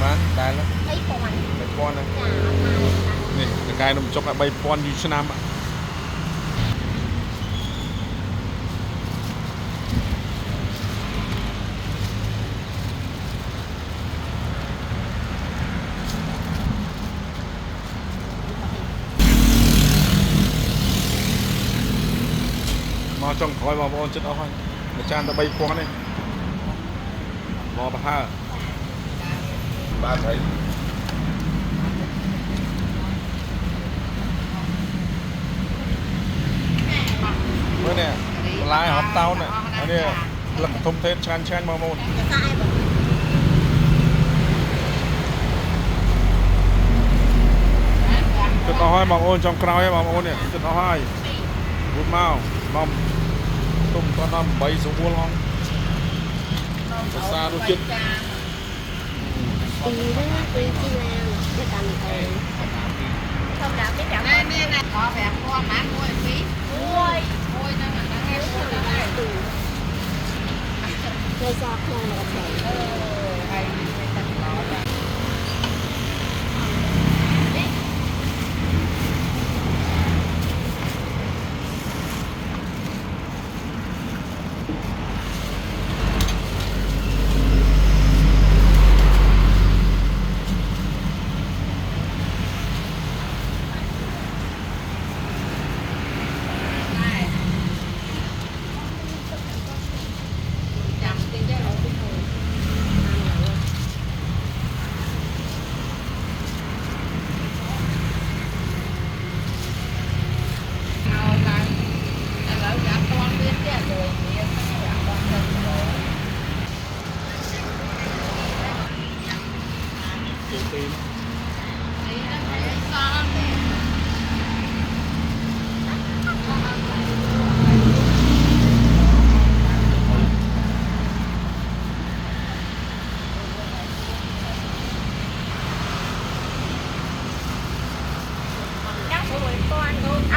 បានតែឡើយ3000ហ្នឹងចាអត់ហើយនេះតកែនំចុក3000យូរឆ្នាំមកចុងក្រោយបងប្អូនចិត្តអស់ហើយមួយចានតែ3000ទេមកប្រហើបាទហើយមើលនេះបន្លែហប់តោននេះលឹកធំធេនឆ្ងាញ់ឆ្ងាញ់បងប្អូនចិត្តអស់ហើយបងប្អូនចុងក្រោយហើយបងប្អូននេះចិត្តអស់ហើយរួចមកបំទុំគាត់ដល់8ស្រួលហងភាសារសជាតិពីណាពីទីណាទៅតាមទៅធម្មតាគេចាំនេះណាខ5,000ម៉ាមួយពីមួយហ្នឹងអាហ្នឹងគេមួយដែរគេសោះក្នុងមកទៅហើយទៅទឹកឡោអ